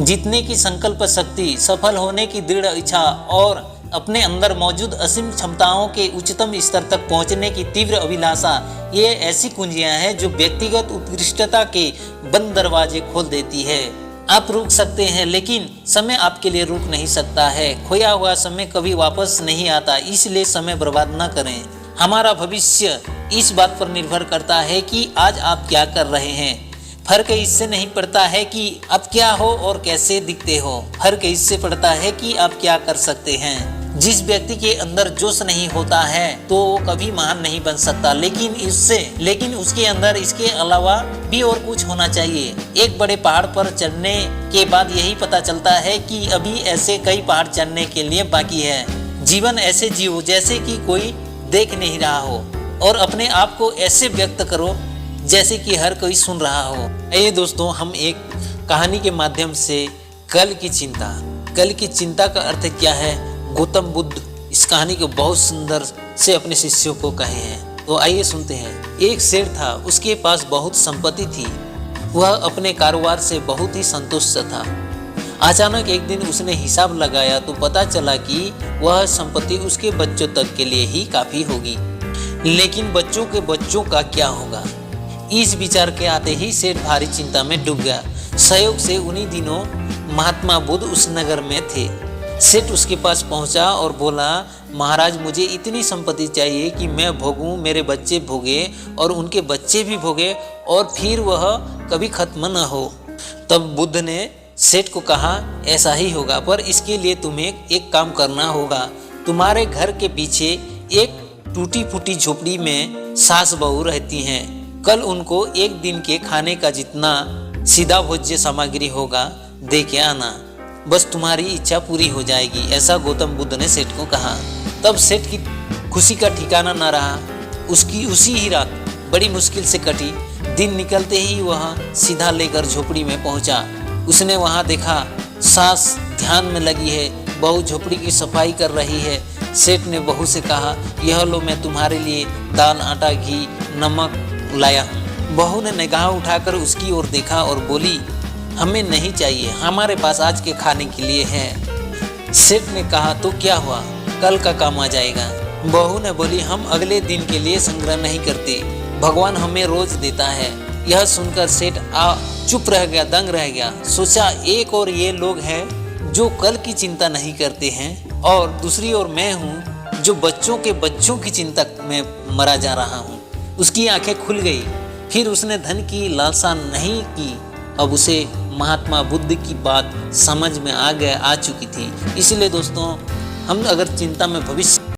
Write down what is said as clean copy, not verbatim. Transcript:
जीतने की संकल्प शक्ति, सफल होने की दृढ़ इच्छा और अपने अंदर मौजूद असीम क्षमताओं के उच्चतम स्तर तक पहुंचने की तीव्र अभिलाषा, ये ऐसी कुंजियां हैं जो व्यक्तिगत उत्कृष्टता के बंद दरवाजे खोल देती है। आप रुक सकते हैं, लेकिन समय आपके लिए रुक नहीं सकता है। खोया हुआ समय कभी वापस नहीं आता, इसलिए समय बर्बाद न करें। हमारा भविष्य इस बात पर निर्भर करता है कि आज आप क्या कर रहे हैं। फर्क इससे नहीं पड़ता है कि आप क्या हो और कैसे दिखते हो, फर्क इससे पड़ता है कि आप क्या कर सकते हैं। जिस व्यक्ति के अंदर जोश नहीं होता है तो वो कभी महान नहीं बन सकता, लेकिन उसके अंदर इसके अलावा भी और कुछ होना चाहिए। एक बड़े पहाड़ पर चढ़ने के बाद यही पता चलता है कि अभी ऐसे कई पहाड़ चढ़ने के लिए बाकी है। जीवन ऐसे जियो जैसे कि कोई देख नहीं रहा हो, और अपने आप को ऐसे व्यक्त करो जैसे कि हर कोई सुन रहा हो। आइए दोस्तों, हम एक कहानी के माध्यम से कल की चिंता का अर्थ क्या है, गौतम बुद्ध इस कहानी को बहुत सुंदर से अपने शिष्यों को कहे हैं। तो आइए सुनते हैं। एक शेर था, उसके पास बहुत संपत्ति थी। वह अपने कारोबार से बहुत ही संतुष्ट था। अचानक एक दिन उसने हिसाब लगाया तो पता चला कि वह संपत्ति उसके बच्चों तक के लिए ही काफी होगी, लेकिन बच्चों के बच्चों का क्या होगा। इस विचार के आते ही सेठ भारी चिंता में डूब गया। संयोग से उन्हीं दिनों महात्मा बुद्ध उस नगर में थे। सेठ उसके पास पहुंचा और बोला, महाराज, मुझे इतनी संपत्ति चाहिए कि मैं भोगूं, मेरे बच्चे भोगे और उनके बच्चे भी भोगे और फिर वह कभी खत्म न हो। तब बुद्ध ने सेठ को कहा, ऐसा ही होगा, पर इसके लिए तुम्हें एक काम करना होगा। तुम्हारे घर के पीछे एक टूटी फूटी झोपड़ी में सास बहू रहती हैं। कल उनको एक दिन के खाने का जितना सीधा भोज्य सामग्री होगा दे के आना, बस तुम्हारी इच्छा पूरी हो जाएगी। ऐसा गौतम बुद्ध ने सेठ को कहा। तब सेठ की खुशी का ठिकाना न रहा। उसकी उसी ही रात बड़ी मुश्किल से कटी। दिन निकलते ही वह सीधा लेकर झोपड़ी में पहुंचा। उसने वहां देखा सास ध्यान में लगी है, बहू झोपड़ी की सफाई कर रही है। सेठ ने बहू से कहा, यह लो, मैं तुम्हारे लिए दाल, आटा, घी, नमक लाया हूँ। बहू ने निगाह उठाकर उसकी ओर देखा और बोली, हमें नहीं चाहिए, हमारे पास आज के खाने के लिए है। सेठ ने कहा, तो क्या हुआ, कल का काम आ जाएगा। बहू ने बोली, हम अगले दिन के लिए संग्रह नहीं करते, भगवान हमें रोज देता है। यह सुनकर सेठ चुप रह गया, दंग रह गया। सोचा, एक और ये लोग हैं जो कल की चिंता नहीं करते हैं, और दूसरी ओर मैं हूँ जो बच्चों के बच्चों की चिंता में मरा जा रहा हूँ। उसकी आंखें खुल गई। फिर उसने धन की लालसा नहीं की। अब उसे महात्मा बुद्ध की बात समझ में आ चुकी थी। इसलिए दोस्तों, हम अगर चिंता में भविष्य